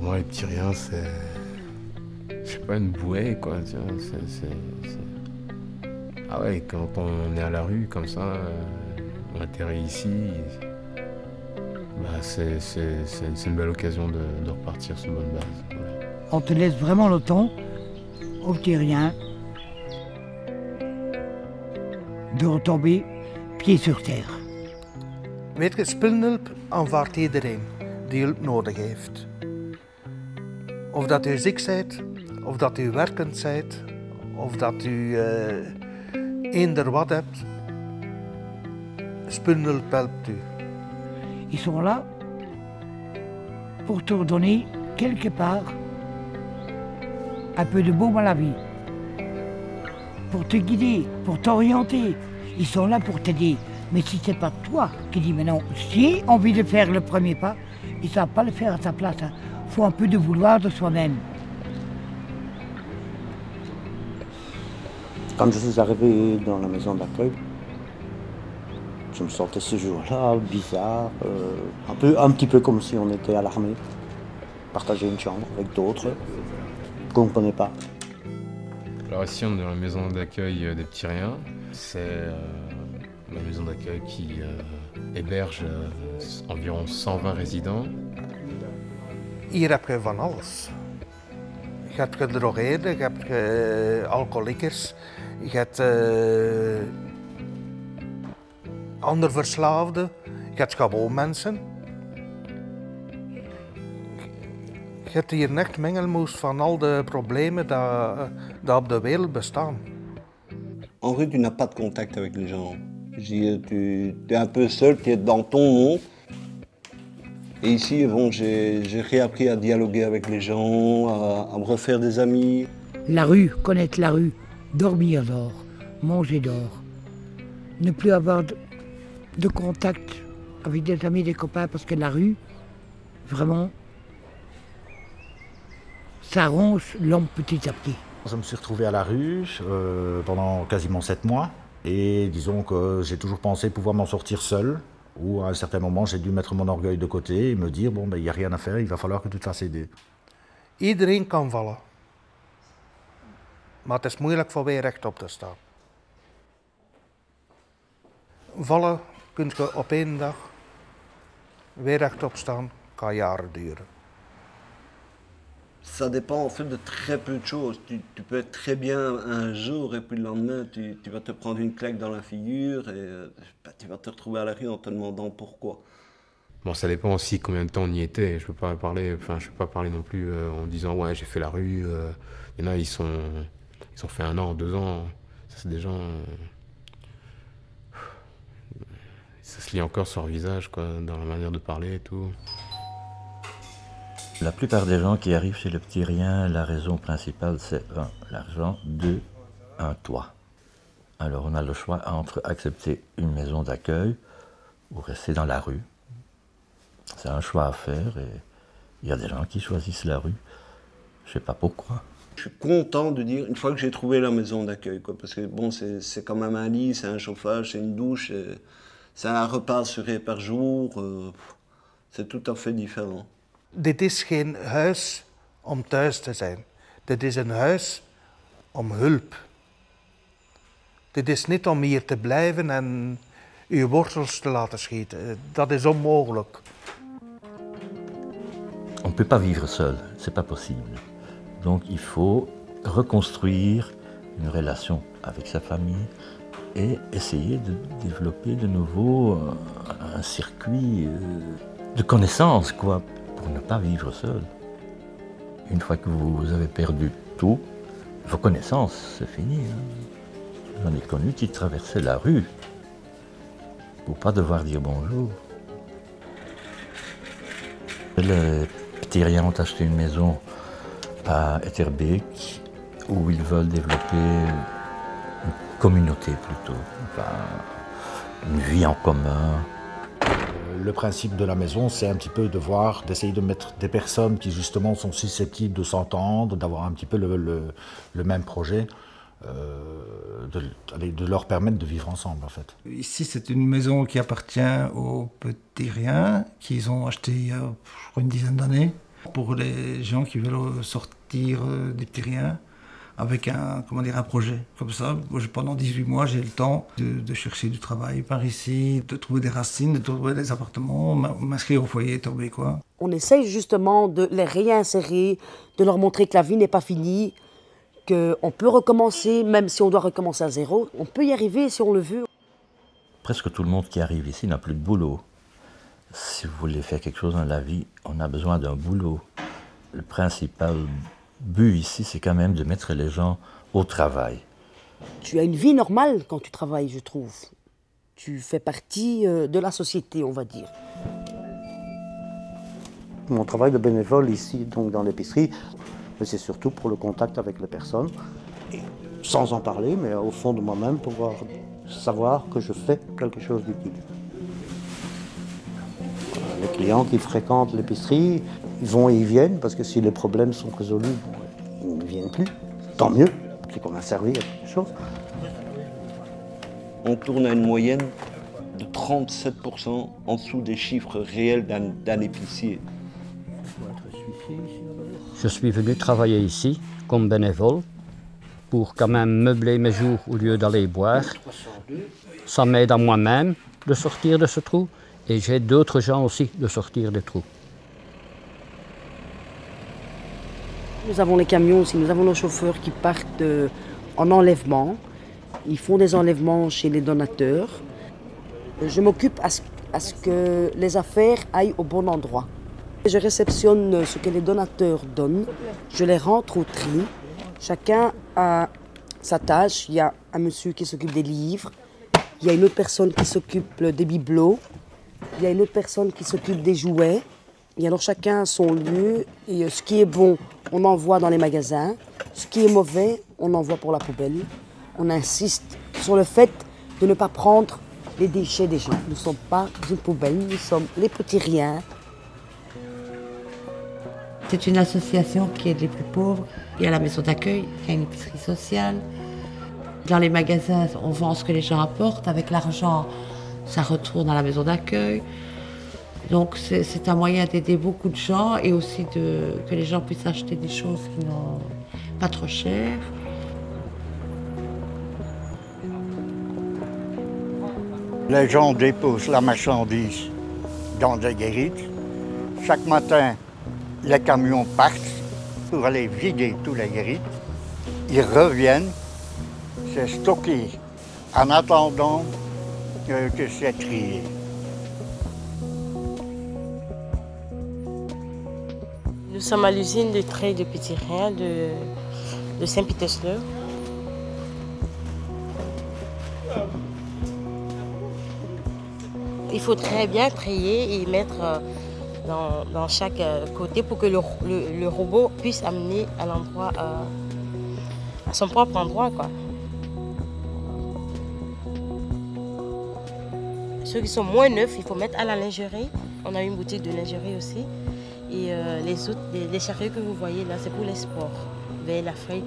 moi, les petits riens, c'est... Je sais pas, une bouée, quoi. Tu vois, Ah ouais, quand on est à la rue, comme ça, on atterrit ici, bah c'est une belle occasion de repartir sur une bonne base. Voilà. On te laisse vraiment le temps, au petit rien, de retomber pied sur terre. Weet je, spullenhulp aanvaardt iedereen die hulp nodig heeft. Of dat u ziek bent, of dat u werkend bent, of dat u eender wat hebt. Spullenhulp helpt u. Ils sont là pour te redonner quelque part un peu de baume à la vie, pour te guider, pour t'orienter. Ils sont là pour t'aider. Mais si c'est pas toi qui dis maintenant, j'ai envie de faire le premier pas, ils ne savent pas le faire à ta place. Il faut un peu de vouloir de soi-même. Quand je suis arrivé dans la maison d'accueil, je me sentais ce jour-là bizarre, un petit peu comme si on était à l'armée, partager une chambre avec d'autres qu'on ne connaît pas. Alors ici, on est dans la maison d'accueil des petits riens. C'est la maison d'accueil qui héberge environ 120 résidents. Hier heb je van alles. Je hebt gedrogeerden, je hebt alcoholiekers, je hebt andere verslaafden, je hebt gewoon mensen. Je hebt hier een echt mengelmoes van al de problemen die op de wereld bestaan. En rue, tu n'as pas de contact avec les gens. Tu es un peu seul, tu es dans ton monde. Et ici, bon, j'ai réappris à dialoguer avec les gens, à me refaire des amis. La rue, connaître la rue, dormir dehors, manger dehors, ne plus avoir de contact avec des amis, des copains, parce que la rue, vraiment, ça ronge l'homme petit à petit. Je me suis retrouvé à la rue pendant quasiment 7 mois et disons que j'ai toujours pensé pouvoir m'en sortir seul, ou à un certain moment j'ai dû mettre mon orgueil de côté et me dire bon ben il n'y a rien à faire, il va falloir que tu te fasses aider. Iedereen kan vallen. Maar het is moeilijk voor weer rechtop te staan. Vallen kun je op één dag, weer rechtop staan, kan jaren duren. Ça dépend en fait de très peu de choses. Tu peux être très bien un jour et puis le lendemain tu vas te prendre une claque dans la figure et tu vas te retrouver à la rue en te demandant pourquoi. Bon, ça dépend aussi combien de temps on y était. Je peux pas parler non plus en disant ouais j'ai fait la rue. Il y en a ils ont fait 1 an, 2 ans. Ça c'est des gens. Ça se lit encore sur leur visage quoi, dans la manière de parler et tout. La plupart des gens qui arrivent chez le petit rien, la raison principale c'est 1, l'argent, 2, un toit. Alors on a le choix entre accepter une maison d'accueil ou rester dans la rue. C'est un choix à faire et il y a des gens qui choisissent la rue. Je sais pas pourquoi. Je suis content de dire, une fois que j'ai trouvé la maison d'accueil, parce que bon, c'est quand même un lit, c'est un chauffage, c'est une douche, c'est un repas assuré par jour, c'est tout à fait différent. Dit is geen huis om thuis te zijn. Dit is een huis om hulp. Dit is niet om hier te blijven en uw wortels te laten schieten. Dat is onmogelijk. On ne peut pas vivre seul, c'est pas possible. Donc il faut reconstruire une relation avec sa famille et essayer de développer de nouveau un circuit de connaissances, quoi, pour ne pas vivre seul. Une fois que vous avez perdu tout, vos connaissances, c'est fini. Hein. J'en ai connu qui traversaient la rue pour pas devoir dire bonjour. Les petits riens ont acheté une maison à Etterbeek où ils veulent développer une communauté plutôt, enfin, une vie en commun. Le principe de la maison, c'est un petit peu d'essayer de mettre des personnes qui justement sont susceptibles de s'entendre, d'avoir un petit peu le même projet, de leur permettre de vivre ensemble en fait. Ici c'est une maison qui appartient aux Petits Riens, qu'ils ont acheté il y a je crois une dizaine d'années. Pour les gens qui veulent sortir des petits riens avec un projet comme ça, pendant 18 mois, j'ai le temps de chercher du travail par ici, de trouver des racines, de trouver des appartements, m'inscrire au foyer Torbécois. On essaye justement de les réinsérer, de leur montrer que la vie n'est pas finie, qu'on peut recommencer, même si on doit recommencer à zéro. On peut y arriver si on le veut. Presque tout le monde qui arrive ici n'a plus de boulot. Si vous voulez faire quelque chose dans la vie, on a besoin d'un boulot. Le principal but ici, c'est quand même de mettre les gens au travail. Tu as une vie normale quand tu travailles, je trouve. Tu fais partie de la société, on va dire. Mon travail de bénévole ici, donc dans l'épicerie, c'est surtout pour le contact avec les personnes, et sans en parler, mais au fond de moi-même, pouvoir savoir que je fais quelque chose d'utile. Les clients qui fréquentent l'épicerie, ils vont et ils viennent, parce que si les problèmes sont résolus, ils ne viennent plus. Tant mieux, c'est qu'on a servi à quelque chose. On tourne à une moyenne de 37% en dessous des chiffres réels d'un épicier. Je suis venu travailler ici comme bénévole pour quand même meubler mes jours au lieu d'aller boire. Ça m'aide à moi-même de sortir de ce trou et j'aide d'autres gens aussi de sortir des trous. Nous avons les camions aussi, nous avons nos chauffeurs qui partent en enlèvement. Ils font des enlèvements chez les donateurs. Je m'occupe à ce que les affaires aillent au bon endroit. Je réceptionne ce que les donateurs donnent, je les rentre au tri. Chacun a sa tâche. Il y a un monsieur qui s'occupe des livres, il y a une autre personne qui s'occupe des bibelots, il y a une autre personne qui s'occupe des jouets. Et alors chacun a son lieu et ce qui est bon, on envoie dans les magasins. Ce qui est mauvais, on envoie pour la poubelle. On insiste sur le fait de ne pas prendre les déchets des gens. Nous ne sommes pas une poubelle, nous sommes les petits riens. C'est une association qui aide les plus pauvres. Il y a la maison d'accueil, il y a une épicerie sociale. Dans les magasins, on vend ce que les gens apportent. Avec l'argent, ça retourne à la maison d'accueil. Donc c'est un moyen d'aider beaucoup de gens et aussi que les gens puissent acheter des choses qui n'ont pas trop cher. Les gens déposent la marchandise dans des guérites. Chaque matin, les camions partent pour aller vider tous les guérites. Ils reviennent, c'est stocké en attendant que c'est trié. Nous sommes à l'usine de trait de petits riens de Saint-Pétersbourg. Il faut très bien trier et mettre dans chaque côté pour que le robot puisse amener à l'endroit, à son propre endroit, quoi. Ceux qui sont moins neufs, il faut mettre à la lingerie. On a une boutique de lingerie aussi. Et les chariots que vous voyez là, c'est pour les sports, vers l'Afrique.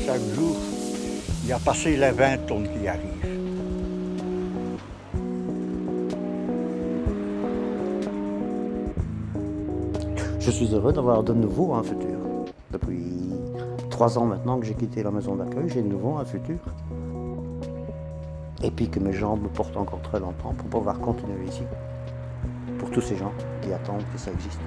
Chaque jour, il y a passé les 20 tonnes qui arrivent. Je suis heureux d'avoir de nouveau un futur. Depuis 3 ans maintenant que j'ai quitté la maison d'accueil, j'ai de nouveau un futur. Et puis que mes jambes me portent encore très longtemps pour pouvoir continuer ici. Pour tous ces gens qui attendent que ça existe.